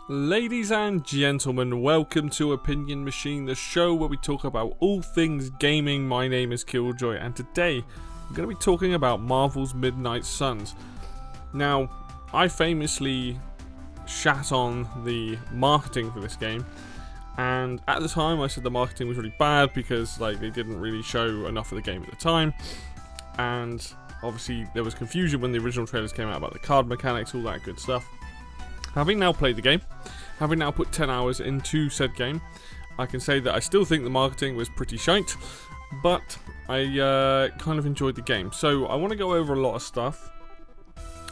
Ladies and gentlemen, welcome to Opinion Machine, the show where we talk about all things gaming. My name is Killjoy, and today I'm going to be talking about Marvel's Midnight Suns. Now, I famously shat on the marketing for this game, and at the time I said the marketing was really bad because they didn't really show enough of the game at the time, and obviously there was confusion when the original trailers came out about the card mechanics, all that good stuff. Having now played the game, having now put 10 hours into said game, I can say that I still think the marketing was pretty shite, but I kind of enjoyed the game. So I want to go over a lot of stuff.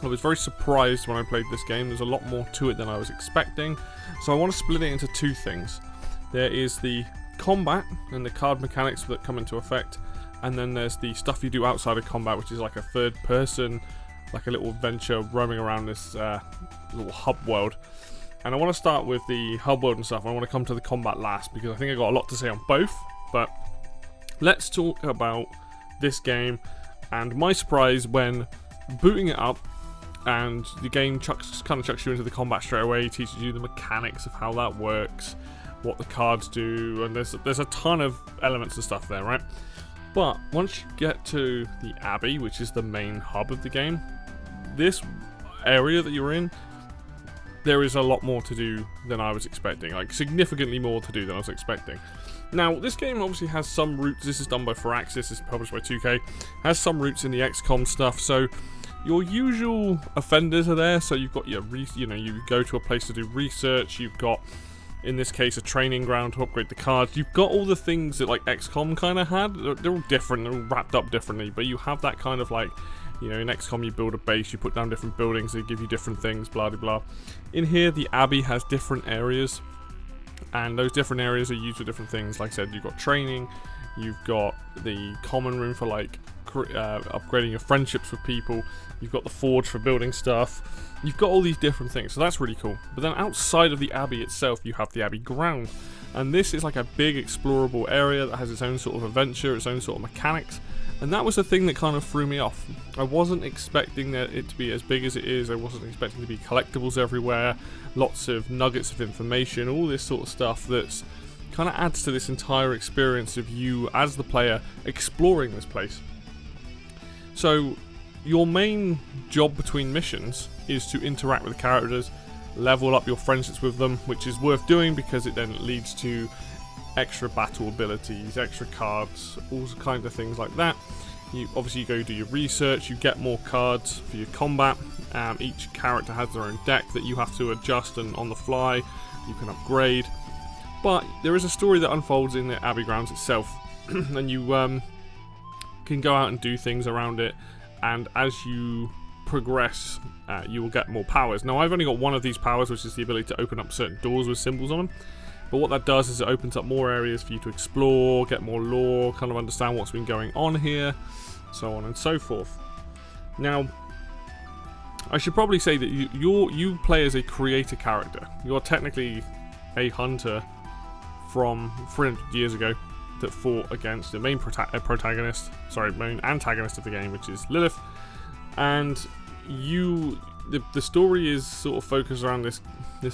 I was very surprised when I played this game. There's a lot more to it than I was expecting. So I want to split it into two things. There is the combat and the card mechanics that come into effect, and then there's the stuff you do outside of combat, which is like a third person, like a little adventure roaming around this little hub world. And I want to start with the hub world and stuff. I want to come to the combat last because I think I got a lot to say on both. But let's talk about this game and my surprise when booting it up and the game kind of chucks you into the combat straight away, teaches you the mechanics of how that works, what the cards do, and there's a ton of elements and stuff there, right? But once you get to the Abbey, which is the main hub of the game, this area that you're in, there is a lot more to do than I was expecting, like significantly more to do than I was expecting. Now, this game obviously has some roots. This is done by Firaxis, this is published by 2K, has some roots in the XCOM stuff, so your usual offenders are there. So you've got your, you go to a place to do research, you've got, in this case, a training ground to upgrade the cards. You've got all the things that like XCOM kind of had. They're all different, they're all wrapped up differently, but you have that kind of like, in XCOM you build a base, you put down different buildings, they give you different things, blah blah blah. In here, the Abbey has different areas, and those different areas are used for different things. Like I said, you've got training, you've got the common room for like upgrading your friendships with people, you've got the forge for building stuff, you've got all these different things, so that's really cool. But then outside of the Abbey itself, you have the Abbey ground, and this is like a big explorable area that has its own sort of adventure, its own sort of mechanics. And that was the thing that kind of threw me off. I wasn't expecting it to be as big as it is. I wasn't expecting to be collectibles everywhere, lots of nuggets of information, all this sort of stuff that's kind of adds to this entire experience of you as the player exploring this place. So your main job between missions is to interact with the characters, level up your friendships with them, which is worth doing because it then leads to extra battle abilities, extra cards, all kinds of things like that. You go do your research, you get more cards for your combat. Each character has their own deck that you have to adjust, and on the fly you can upgrade. But there is a story that unfolds in the Abbey grounds itself, and you can go out and do things around it, and as you progress you will get more powers. Now, I've only got one of these powers, which is the ability to open up certain doors with symbols on them. But what that does is it opens up more areas for you to explore, get more lore, kind of understand what's been going on here, so on and so forth. Now, I should probably say that you play as a creator character. You're technically a hunter from 300 years ago that fought against the main main antagonist of the game, which is Lilith. And the story is sort of focused around this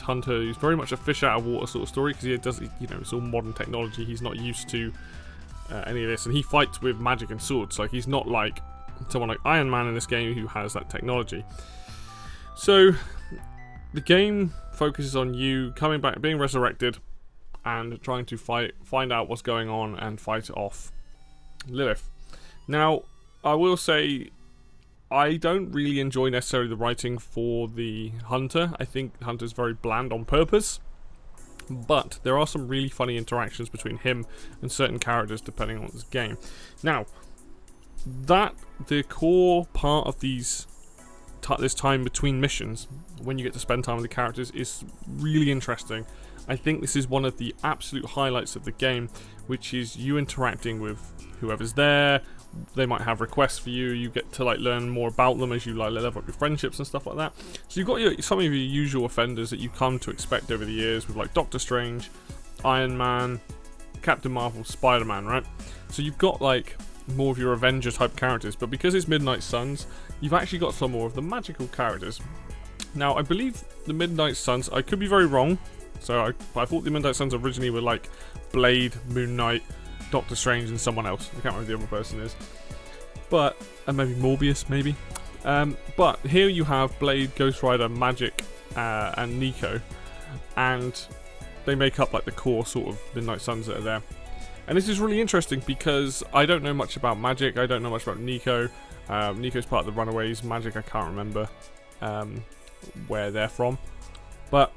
hunter who's very much a fish out of water sort of story, because it's all modern technology. He's not used to any of this, and he fights with magic and swords. Like, he's not like someone like Iron Man in this game who has that technology. So the game focuses on you coming back, being resurrected, and trying to find out what's going on and fight off Lilith. Now, I will say, I don't really enjoy necessarily the writing for the Hunter. I think the Hunter's very bland on purpose, but there are some really funny interactions between him and certain characters depending on this game. Now, the core part of this time between missions, when you get to spend time with the characters, is really interesting. I think this is one of the absolute highlights of the game, which is you interacting with whoever's there. They might have requests for you. You get to learn more about them as you level up your friendships and stuff like that. So you've got some of your usual offenders that you come to expect over the years, with Doctor Strange, Iron Man, Captain Marvel, Spider-Man, right? So you've got more of your Avenger type characters, but because it's Midnight Suns, you've actually got some more of the magical characters. Now, I believe the Midnight Suns, I could be very wrong, so I thought the Midnight Suns originally were like Blade, Moon Knight, Doctor Strange, and someone else. I can't remember who the other person is. But, and maybe Morbius, maybe. But here you have Blade, Ghost Rider, Magic, and Nico, and they make up like the core sort of Midnight Suns that are there. And this is really interesting because I don't know much about Magic, I don't know much about Nico. Nico's part of the Runaways. Magic, I can't remember where they're from. But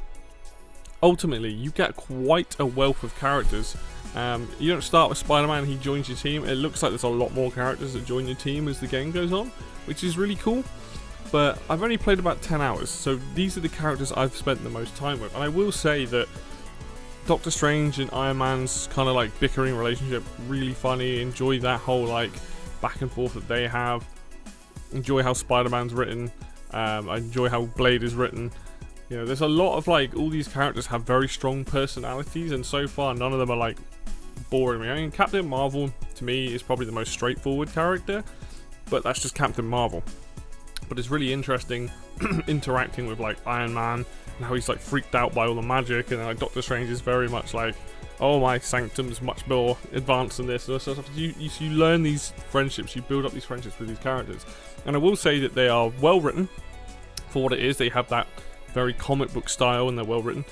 ultimately, you get quite a wealth of characters. You don't start with Spider-Man, he joins your team. It looks like there's a lot more characters that join your team as the game goes on, which is really cool. But I've only played about 10 hours, so these are the characters I've spent the most time with. And I will say that Doctor Strange and Iron Man's kind of like bickering relationship, really funny. Enjoy that whole like back and forth that they have. Enjoy how Spider-Man's written. I enjoy how Blade is written. You know, there's a lot of like, all these characters have very strong personalities, and so far none of them are like boring me. I mean, Captain Marvel to me is probably the most straightforward character, but that's just Captain Marvel. But it's really interesting interacting with like Iron Man and how he's like freaked out by all the magic, and then like Doctor Strange is very much like, oh, my sanctum's much more advanced than this. And stuff. You learn these friendships, you build up these friendships with these characters. And I will say that they are well written for what it is. They have that very comic book style and they're well written.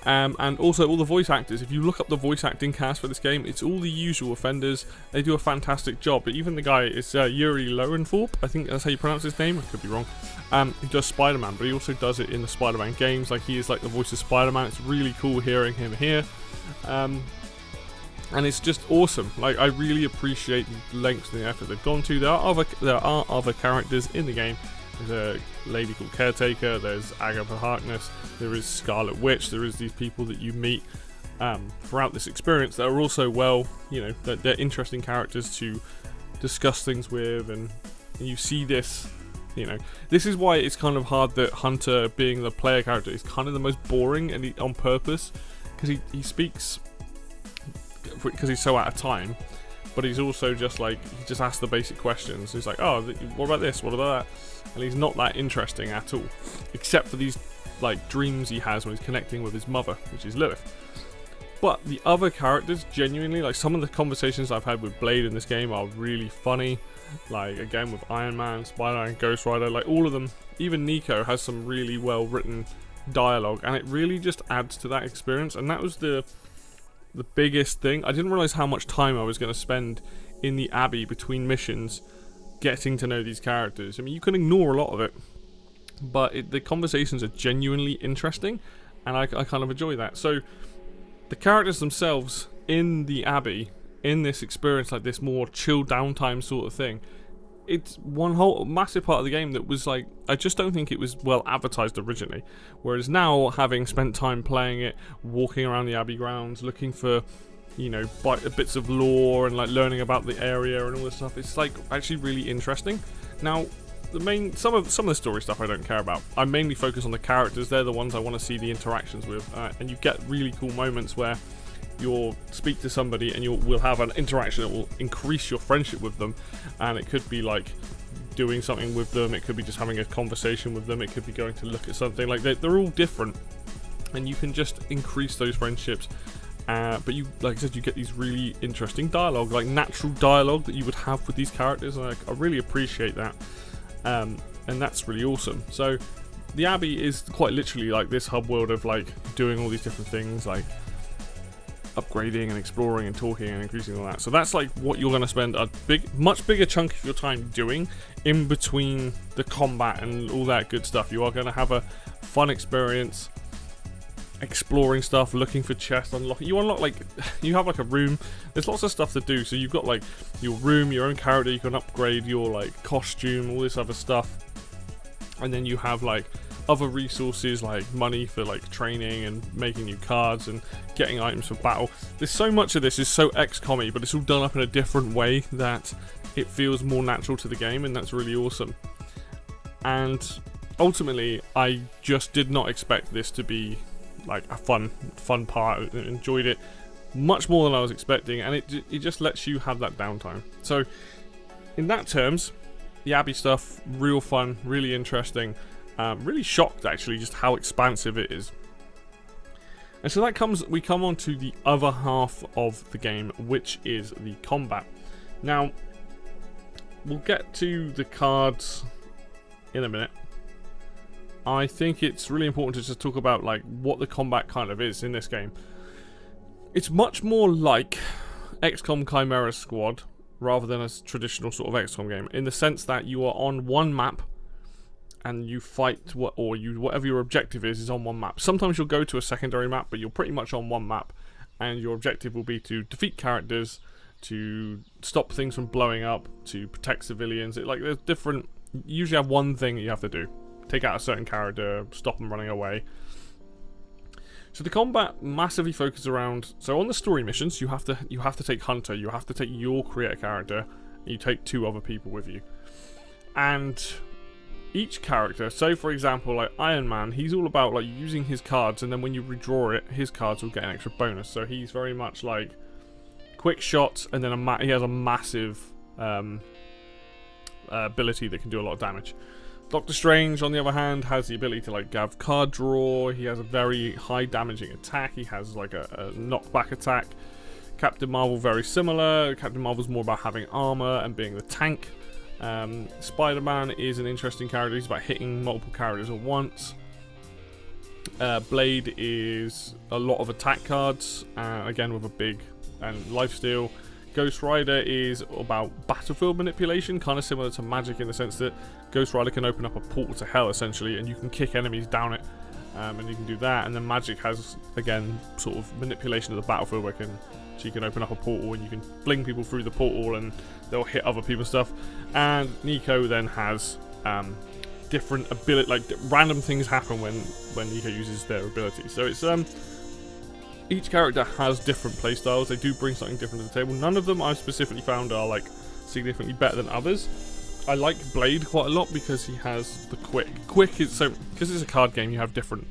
And also all the voice actors. If you look up the voice acting cast for this game, it's all the usual offenders. They do a fantastic job. But even the guy is Yuri Lowenthorpe, I think that's how you pronounce his name. I could be wrong. He does Spider-Man, but he also does it in the Spider-Man games. Like, he is like the voice of Spider-Man. It's really cool hearing him here. And it's just awesome. Like, I really appreciate the lengths and the effort they've gone to. There are other characters in the game. There's a lady called Caretaker, there's Agatha Harkness, there is Scarlet Witch, there is these people that you meet throughout this experience that are also, well, you know, they're interesting characters to discuss things with, and you see this, you know, this is why it's kind of hard that Hunter, being the player character, is kind of the most boring, and on purpose, because he speaks, because he's so out of time. But he's also just like, he just asks the basic questions. He's like, oh, what about this? What about that? And he's not that interesting at all. Except for these like dreams he has when he's connecting with his mother, which is Lilith. But the other characters, genuinely, like some of the conversations I've had with Blade in this game are really funny. Like, again, with Iron Man, Spider-Man, Ghost Rider, like all of them. Even Nico has some really well written dialogue, and it really just adds to that experience. And that was the biggest thing. I didn't realize how much time I was going to spend in the Abbey between missions getting to know these characters. I mean, you can ignore a lot of it, but the conversations are genuinely interesting, and I kind of enjoy that. So the characters themselves in the Abbey, in this experience, like this more chill downtime sort of thing, it's one whole massive part of the game that was like, I just don't think it was well advertised originally. Whereas now, having spent time playing it, walking around the Abbey grounds, looking for, you know, bits of lore and like learning about the area and all this stuff, it's like actually really interesting. Now, some of the story stuff I don't care about. I mainly focus on the characters. They're the ones I want to see the interactions with, and you get really cool moments where you'll speak to somebody and we'll have an interaction that will increase your friendship with them, and it could be like doing something with them, it could be just having a conversation with them, it could be going to look at something. Like, they're all different, and you can just increase those friendships. But you, like I said, you get these really interesting dialogue, like natural dialogue that you would have with these characters, and I really appreciate that, and that's really awesome. So the Abbey is quite literally like this hub world of like doing all these different things, like upgrading and exploring and talking and increasing all that. So that's like what you're going to spend a much bigger chunk of your time doing in between the combat and all that good stuff. You are going to have a fun experience exploring stuff, looking for chests, you unlock like, you have like a room, there's lots of stuff to do. So you've got like your room, your own character, you can upgrade your like costume, all this other stuff, and then you have like other resources like money for like training and making new cards and getting items for battle. There's so much of this is so XCOM-y, but it's all done up in a different way that it feels more natural to the game, and that's really awesome. And ultimately, I just did not expect this to be like a fun part. I enjoyed it much more than I was expecting, and it just lets you have that downtime. So in that terms, the Abbey stuff, real fun, really interesting. Really shocked actually just how expansive it is. And so we come on to the other half of the game, which is the combat. Now, we'll get to the cards in a minute. I think it's really important to just talk about like what the combat kind of is in this game. It's much more like XCOM Chimera Squad rather than a traditional sort of XCOM game, in the sense that you are on one map and you fight whatever your objective is on one map. Sometimes you'll go to a secondary map, but you're pretty much on one map, and your objective will be to defeat characters, to stop things from blowing up, to protect civilians. There's different. You usually have one thing that you have to do: take out a certain character, stop them running away. So the combat massively focuses around. So on the story missions, you have to take Hunter. You have to take your creator character, and you take 2 other people with you. And each character, so for example, like Iron Man, he's all about like using his cards, and then when you redraw it, his cards will get an extra bonus. So he's very much like quick shots, and then he has a massive ability that can do a lot of damage. Doctor Strange, on the other hand, has the ability to like have card draw. He has a very high damaging attack. He has like a knockback attack. Captain Marvel, very similar. Captain Marvel's more about having armor and being the tank. Spider-Man is an interesting character. He's about hitting multiple characters at once. Blade is a lot of attack cards, again with a big and lifesteal. Ghost Rider is about battlefield manipulation, kind of similar to Magic in the sense that Ghost Rider can open up a portal to hell essentially, and you can kick enemies down it, and you can do that. And then Magic has, again, sort of manipulation of the battlefield, where you can open up a portal and you can fling people through the portal and they'll hit other people's stuff. And Nico then has different ability, like random things happen when Nico uses their ability. So it's each character has different playstyles. They do bring something different to the table. None of them I've specifically found are like significantly better than others. I like Blade quite a lot because he has the quick. Quick is so, because it's a card game, you have different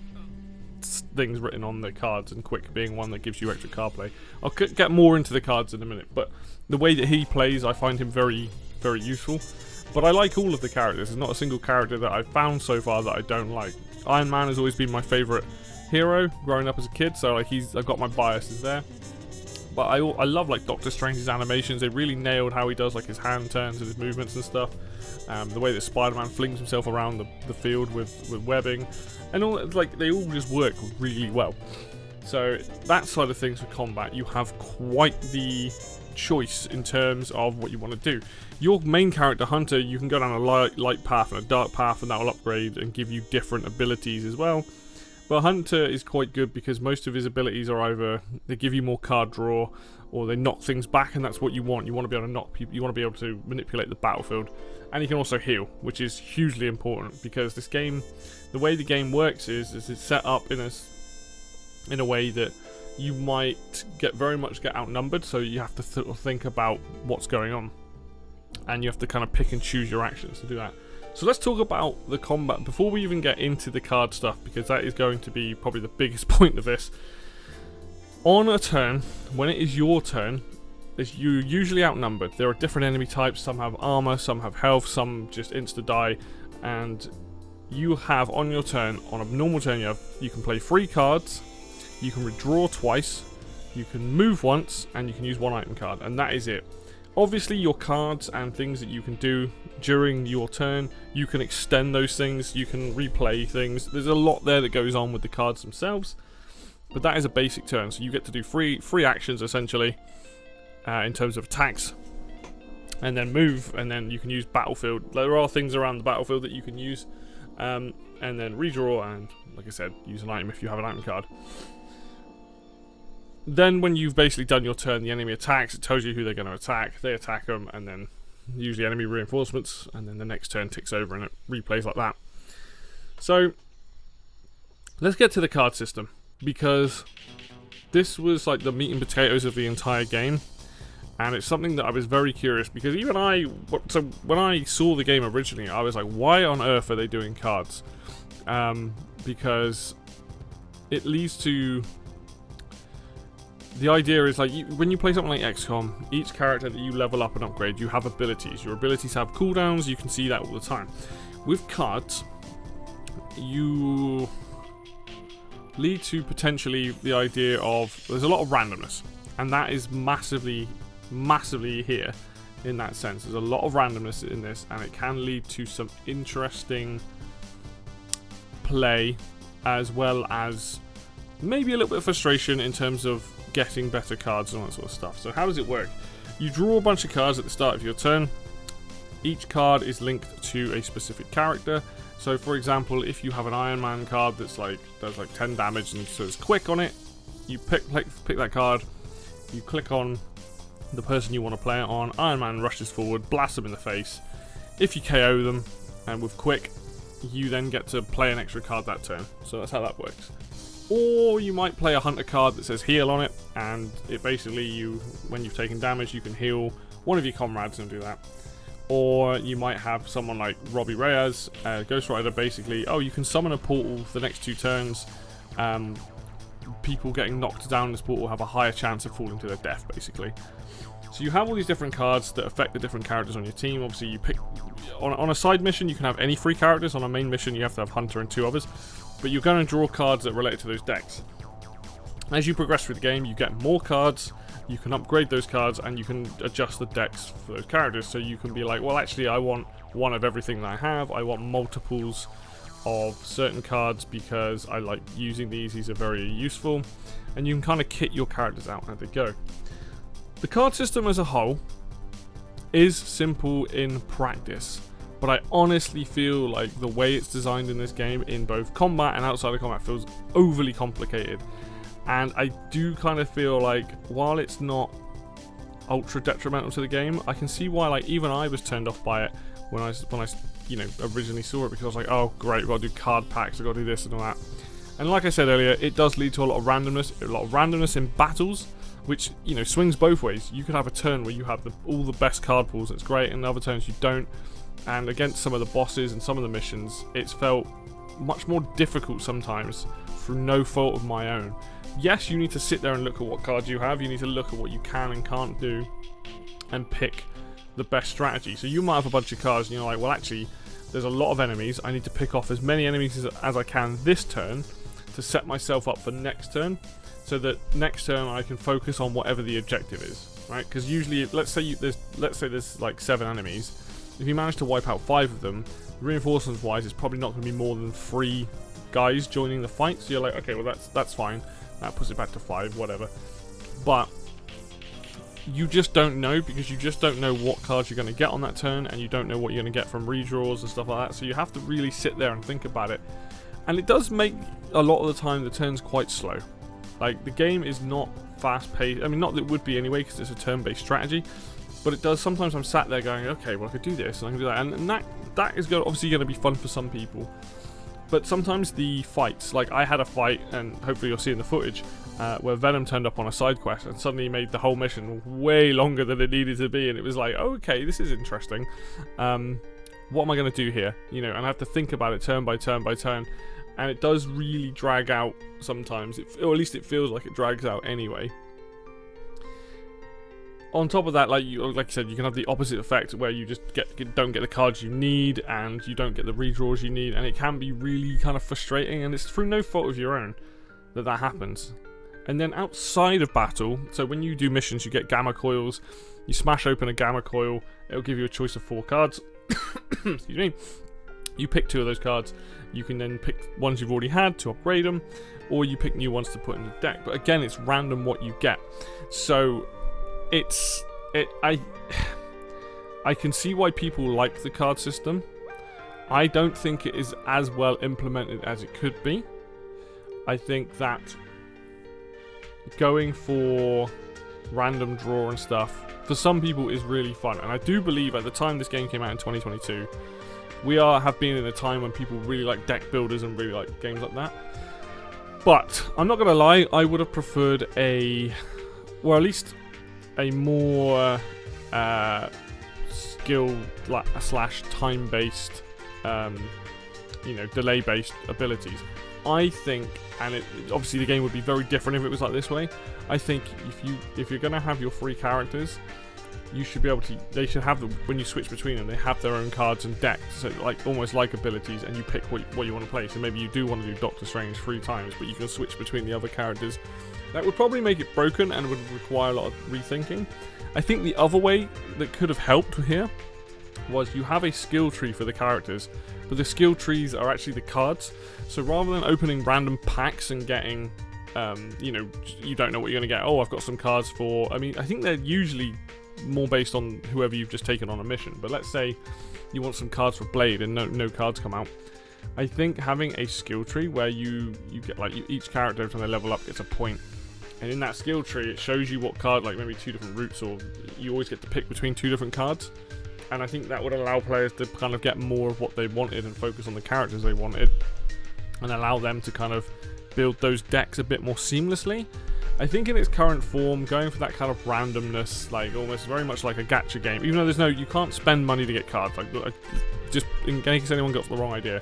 things written on the cards, and quick being one that gives you extra card play. I'll get more into the cards in a minute, but the way that he plays, I find him very, very useful. But I like all of the characters. There's not a single character that I've found so far that I don't like. Iron Man has always been my favourite hero growing up as a kid, so like I've got my biases there. But I love like Doctor Strange's animations. They really nailed how he does like his hand turns and his movements and stuff. The way that Spider-Man flings himself around the field with webbing, and all, like they all just work really well. So that side of things for combat, you have quite the choice in terms of what you want to do. Your main character Hunter, you can go down a light path and a dark path, and that will upgrade and give you different abilities as well. But Hunter is quite good because most of his abilities are either they give you more card draw or they knock things back, and that's what you want. You want to be able to knock people, you want to be able to manipulate the battlefield, and you can also heal, which is hugely important because this game, the way the game works is it's set up in a way that you might get outnumbered, so you have to think about what's going on, and you have to kind of pick and choose your actions to do that. So let's talk about the combat before we even get into the card stuff, because that is going to be probably the biggest point of this. On a turn, when it is your turn, you're usually outnumbered. There are different enemy types. Some have armor, some have health, some just insta-die. And you have on your turn, on a normal turn, you can play 3 cards, you can redraw twice, you can move once, and you can use 1 item card. And that is it. Obviously, your cards and things that you can do during your turn, you can extend those things, you can replay things. There's a lot there that goes on with the cards themselves, but that is a basic turn. So you get to do three actions essentially in terms of attacks, and then move, and then you can use battlefield. There are things around the battlefield that you can use, and then redraw, and like I said, use an item if you have an item card. Then when you've basically done your turn, the enemy attacks, it tells you who they're going to attack, they attack them, and then usually enemy reinforcements, and then the next turn ticks over and it replays like that. So let's get to the card system, because this was like the meat and potatoes of the entire game, and it's something that I was very curious, because even so when I saw the game originally, I was like, why on earth are they doing cards? Because it leads to... The idea is like when you play something like XCOM, each character that you level up and upgrade, you have abilities. Your abilities have cooldowns, you can see that all the time. With cards, you lead to potentially the idea of there's a lot of randomness, and that is massively here in that sense. There's a lot of randomness in this, and it can lead to some interesting play, as well as maybe a little bit of frustration in terms of getting better cards and all that sort of stuff. So how does it work? You draw a bunch of cards at the start of your turn. Each card is linked to a specific character. So for example, if you have an Iron Man card that's does 10 damage and so it's quick on it, you pick that card, you click on the person you want to play it on, Iron Man rushes forward, blasts them in the face. If you KO them, and with quick, you then get to play an extra card that turn. So that's how that works. Or you might play a hunter card that says heal on it, and it basically, when you've taken damage, you can heal one of your comrades and do that. Or you might have someone like Robbie Reyes, Ghost Rider, basically, you can summon a portal for the next 2 turns. People getting knocked down in this portal have a higher chance of falling to their death, basically. So you have all these different cards that affect the different characters on your team. Obviously, you pick on a side mission, you can have any 3 characters. On a main mission, you have to have Hunter and 2 others. But you're going to draw cards that relate to those decks. As you progress through the game, you get more cards, you can upgrade those cards, and you can adjust the decks for those characters. So you can be like, well, actually, I want one of everything that I have. I want multiples of certain cards because I like using these. These are very useful. And you can kind of kit your characters out as they go. The card system as a whole is simple in practice, but I honestly feel like the way it's designed in this game, in both combat and outside of combat, feels overly complicated. And I do kind of feel like, while it's not ultra detrimental to the game, I can see why even I was turned off by it when I originally saw it, because I was like, oh great, we've got to do card packs, we've got to do this and all that. And like I said earlier, it does lead to a lot of randomness in battles, which, swings both ways. You could have a turn where you have all the best card pools, that's great, and other turns you don't. And against some of the bosses and some of the missions, it's felt much more difficult sometimes through no fault of my own. Yes, you need to sit there and look at what cards you have, you need to look at what you can and can't do, and pick the best strategy. So you might have a bunch of cards and you're like, well actually, there's a lot of enemies, I need to pick off as many enemies as I can this turn to set myself up for next turn, so that next turn I can focus on whatever the objective is, right? Because usually, let's say there's like 7 enemies. If you manage to wipe out 5 of them, reinforcements wise, it's probably not going to be more than 3 guys joining the fight. So you're like, okay, well that's fine. That puts it back to 5, whatever. But you just don't know, because you just don't know what cards you're going to get on that turn, and you don't know what you're going to get from redraws and stuff like that. So you have to really sit there and think about it. And it does make a lot of the time the turns quite slow. Like, the game is not fast-paced. I mean, not that it would be anyway, because it's a turn-based strategy. But it does. Sometimes I'm sat there going, okay, well, I could do this, and I can do that. And that is obviously going to be fun for some people. But sometimes the fights, like I had a fight, and hopefully you'll see in the footage, where Venom turned up on a side quest and suddenly made the whole mission way longer than it needed to be. And it was like, okay, this is interesting. What am I going to do here? And I have to think about it turn by turn by turn. And it does really drag out sometimes, or at least it feels like it drags out anyway. On top of that, like I said, you can have the opposite effect where you just don't get the cards you need, and you don't get the redraws you need, and it can be really kind of frustrating, and it's through no fault of your own that happens. And then outside of battle, so when you do missions, you get gamma coils. You smash open a gamma coil, it'll give you a choice of 4 cards. Excuse me. You pick 2 of those cards. You can then pick ones you've already had to upgrade them, or you pick new ones to put in the deck. But again, it's random what you get. So I can see why people like the card system. I don't think it is as well implemented as it could be. I think that going for random draw and stuff for some people is really fun, and I do believe at the time this game came out in 2022, we have been in a time when people really like deck builders and really like games like that. But I'm not gonna lie, I would have preferred at least a more skill / time based, delay based abilities. I think, and obviously the game would be very different if it was like this way. I think if you're gonna have your 3 characters, you should be able to. They should have when you switch between them, they have their own cards and decks, so like almost like abilities, and you pick what you want to play. So maybe you do want to do Doctor Strange 3 times, but you can switch between the other characters. That would probably make it broken and would require a lot of rethinking. I think the other way that could have helped here was you have a skill tree for the characters, but the skill trees are actually the cards. So rather than opening random packs and getting, you know, you don't know what you're going to get. Oh, I've got some cards for. I mean, I think they're usually more based on whoever you've just taken on a mission. But let's say you want some cards for Blade and no cards come out. I think having a skill tree where you get like each character every time they level up gets a point. And in that skill tree, it shows you what card, like maybe 2 different routes, or you always get to pick between 2 different cards. And I think that would allow players to kind of get more of what they wanted and focus on the characters they wanted, and allow them to kind of build those decks a bit more seamlessly. I think in its current form, going for that kind of randomness, like almost very much like a gacha game, even though you can't spend money to get cards, like just in case anyone got the wrong idea,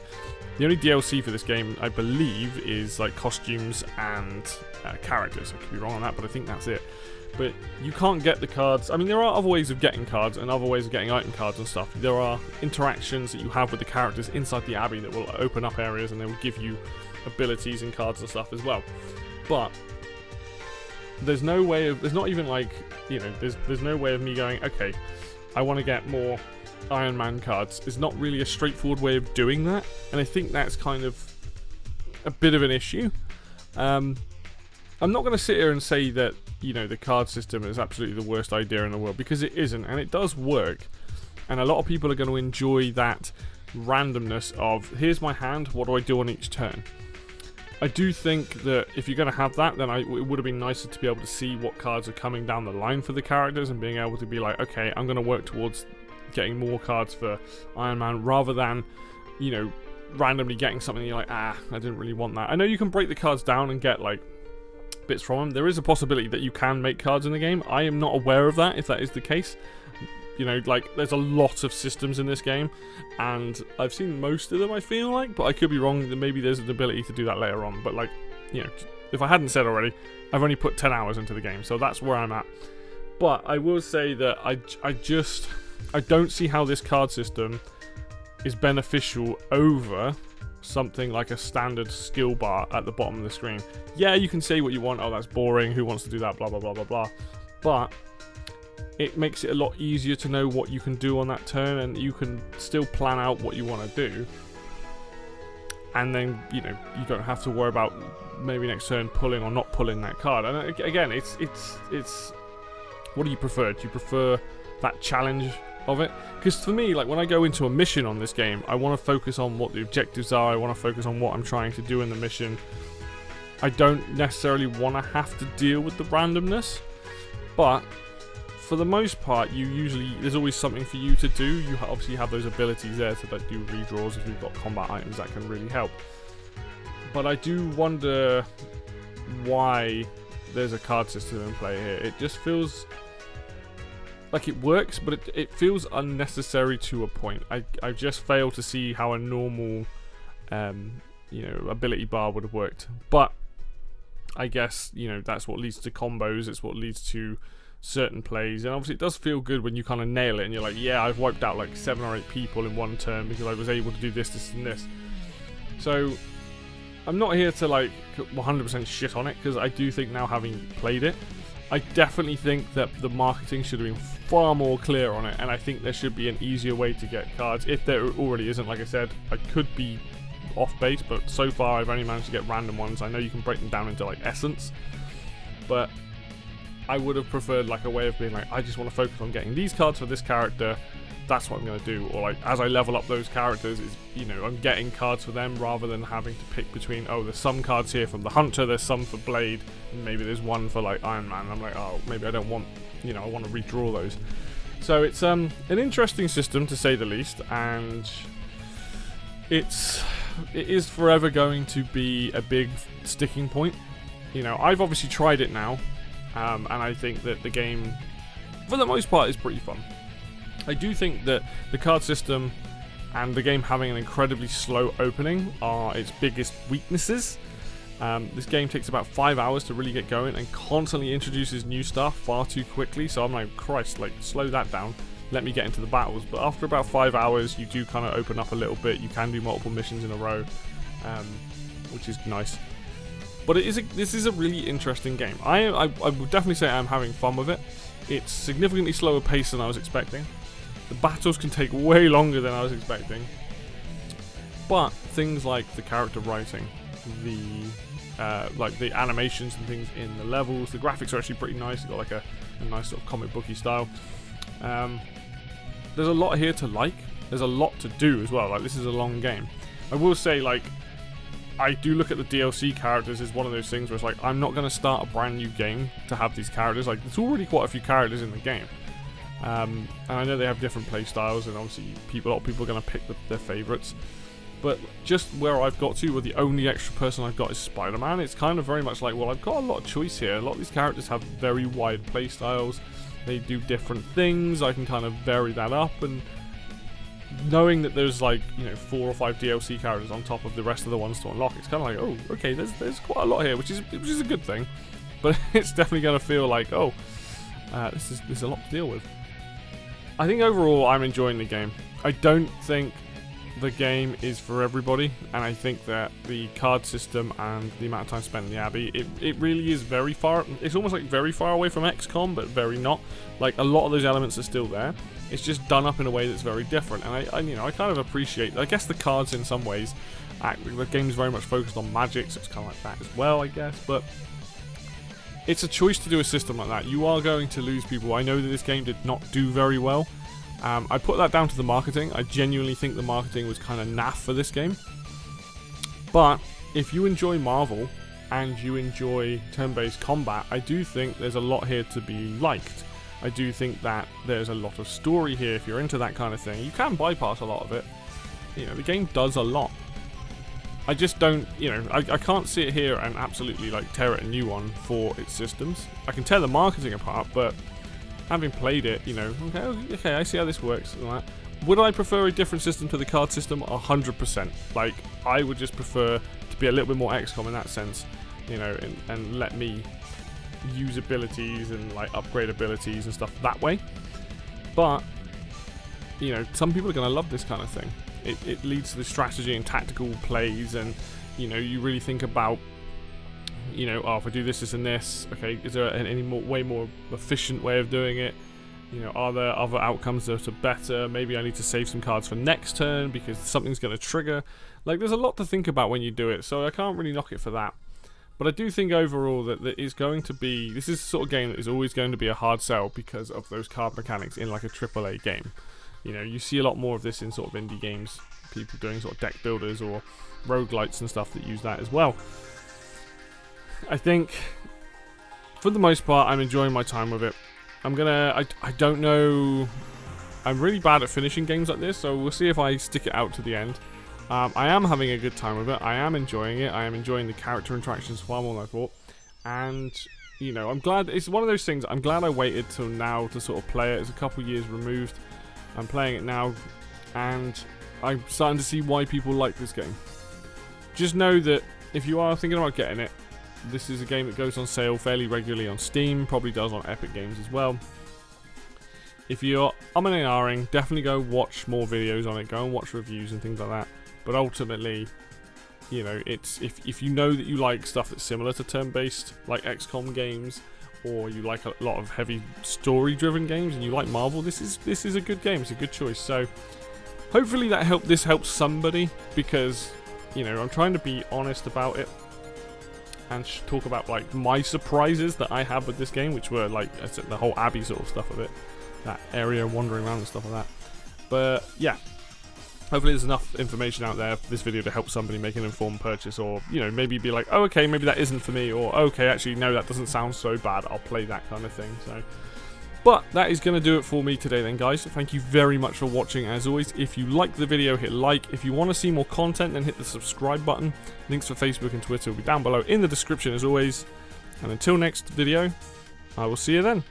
the only DLC for this game, I believe, is like costumes and characters. I could be wrong on that, but I think that's it. But you can't get the cards. I mean, there are other ways of getting cards and other ways of getting item cards and stuff. There are interactions that you have with the characters inside the Abbey that will open up areas and they will give you abilities and cards and stuff as well. But there's no way of, there's not even like, you know, there's no way of me going, okay, I want to get more Iron Man cards. It's not really a straightforward way of doing that, and I think that's kind of a bit of an issue. I'm not going to sit here and say that, you know, the card system is absolutely the worst idea in the world, because it isn't, and it does work, and a lot of people are going to enjoy that randomness of, here's my hand, what do I do on each turn? I do think that if you're going to have that, then it would have been nicer to be able to see what cards are coming down the line for the characters, and being able to be like, okay, I'm going to work towards getting more cards for Iron Man, rather than, you know, randomly getting something you're like, I didn't really want that. I know you can break the cards down and get like bits from them. There is a possibility that you can make cards in the game. I am not aware of that, if that is the case. You know, like, there's a lot of systems in this game, and I've seen most of them, I feel like, but I could be wrong. Maybe there's an ability to do that later on, but like, you know, if I hadn't said already, I've only put 10 hours into the game, so that's where I'm at. But I will say that I don't see how this card system is beneficial over something like a standard skill bar at the bottom of the screen. Yeah, you can say what you want, oh, that's boring, who wants to do that, blah, blah, blah, blah, blah. But it makes it a lot easier to know what you can do on that turn, and you can still plan out what you want to do. And then, you know, you don't have to worry about maybe next turn pulling or not pulling that card. And again, it's what do you prefer? Do you prefer that challenge of it? Because for me, like, when I go into a mission on this game, I want to focus on what the objectives are. I want to focus on what I'm trying to do in the mission. I don't necessarily want to have to deal with the randomness, but for the most part, there's always something for you to do. You obviously have those abilities there to like do redraws if you've got combat items that can really help. But I do wonder why there's a card system in play here. It just feels like it works, but it feels unnecessary to a point. I just fail to see how a normal, you know, ability bar would have worked. But I guess, you know, that's what leads to combos. It's what leads to certain plays, and obviously it does feel good when you kind of nail it and you're like, yeah, I've wiped out like 7 or 8 people in one turn because I was able to do this, this, and this. So I'm not here to like 100% shit on it, because I do think now, having played it, I definitely think that the marketing should have been far more clear on it, and I think there should be an easier way to get cards, if there already isn't. Like I said, I could be off base, but so far I've only managed to get random ones. I know you can break them down into like essence, but I would have preferred like a way of being like, I just want to focus on getting these cards for this character, that's what I'm going to do. Or like, as I level up those characters, is, you know, I'm getting cards for them, rather than having to pick between, oh, there's some cards here from the Hunter, there's some for Blade, and maybe there's one for like Iron Man. I'm like, oh, maybe I don't want, you know, I want to redraw those. So it's an interesting system, to say the least, and it is forever going to be a big sticking point. You know, I've obviously tried it now, and I think that the game, for the most part, is pretty fun. I do think that the card system and the game having an incredibly slow opening are its biggest weaknesses. This game takes about 5 hours to really get going and constantly introduces new stuff far too quickly, so I'm like, Christ, like, slow that down, let me get into the battles. But after about 5 hours, you do kind of open up a little bit. You can do multiple missions in a row, which is nice. But this is a really interesting game. I would definitely say I'm having fun with it. It's significantly slower paced than I was expecting. The battles can take way longer than I was expecting. But things like the character writing, like the animations and things in the levels, the graphics are actually pretty nice. It's got like a nice sort of comic booky style. There's a lot here to like. There's a lot to do as well. Like, this is a long game. I will say, like, I do look at the DLC characters as one of those things where it's like, I'm not going to start a brand new game to have these characters. Like, there's already quite a few characters in the game. And I know they have different play styles, and obviously a lot of people are going to pick their favourites. But just where I've got to, where the only extra person I've got is Spider-Man, it's kind of very much like, well, I've got a lot of choice here. A lot of these characters have very wide play styles. They do different things. I can kind of vary that up, and knowing that there's, like, you know, 4 or 5 DLC characters on top of the rest of the ones to unlock, it's kind of like, oh, okay, there's quite a lot here, which is a good thing. But it's definitely going to feel like, oh, this is a lot to deal with. I think overall I'm enjoying the game. I don't think the game is for everybody, and I think that the card system and the amount of time spent in the Abbey, it really is very far. It's almost like very far away from XCOM, but very not. Like, a lot of those elements are still there. It's just done up in a way that's very different, and I kind of appreciate. I guess the cards in some ways, the game's very much focused on magic, so it's kind of like that as well, I guess. But it's a choice to do a system like that. You are going to lose people. I know that this game did not do very well. I put that down to the marketing. I genuinely think the marketing was kind of naff for this game. But if you enjoy Marvel and you enjoy turn-based combat, I do think there's a lot here to be liked. I do think that there's a lot of story here if you're into that kind of thing. You can bypass a lot of it. You know, the game does a lot. I just don't, you know, I can't sit here and absolutely, like, tear it a new one for its systems. I can tear the marketing apart, but having played it, you know, okay, I see how this works and that. Would I prefer a different system to the card system? 100%. Like, I would just prefer to be a little bit more XCOM in that sense, you know, and let me use abilities and, like, upgrade abilities and stuff that way. But, you know, some people are going to love this kind of thing. It leads to the strategy and tactical plays, and, you know, you really think about, you know, oh, if I do this, this, and this, okay, is there way more efficient way of doing it? You know, are there other outcomes that are better? Maybe I need to save some cards for next turn because something's going to trigger. Like, there's a lot to think about when you do it, so I can't really knock it for that. But I do think overall that it's going to be, this is the sort of game that is always going to be a hard sell because of those card mechanics in, like, a AAA game. You know, you see a lot more of this in sort of indie games, people doing sort of deck builders or roguelites and stuff that use that as well. I think, for the most part, I'm enjoying my time with it. I don't know, I'm really bad at finishing games like this, so we'll see if I stick it out to the end. I am having a good time with it, I am enjoying it, I am enjoying the character interactions far more than I thought, and, you know, I'm glad, it's one of those things, I'm glad I waited till now to sort of play it. It's a couple years removed, I'm playing it now, and I'm starting to see why people like this game. Just know that if you are thinking about getting it, this is a game that goes on sale fairly regularly on Steam, probably does on Epic Games as well. If you're and ahhing, definitely go watch more videos on it, go and watch reviews and things like that. But ultimately, you know, it's if you know that you like stuff that's similar to turn-based, like XCOM games, or you like a lot of heavy story-driven games, and you like Marvel, this is a good game. It's a good choice. So hopefully this helps somebody, because, you know, I'm trying to be honest about it and talk about, like, my surprises that I have with this game, which were, like, I said, the whole Abbey sort of stuff of it, that area wandering around and stuff like that. But yeah, hopefully there's enough information out there for this video to help somebody make an informed purchase, or, you know, maybe be like, oh, okay, maybe that isn't for me, or okay, actually, no, that doesn't sound so bad, I'll play that kind of thing. So, but that is going to do it for me today then, guys. Thank you very much for watching. As always, if you like the video, hit like. If you want to see more content, then hit the subscribe button. Links for Facebook and Twitter will be down below in the description as always. And until next video, I will see you then.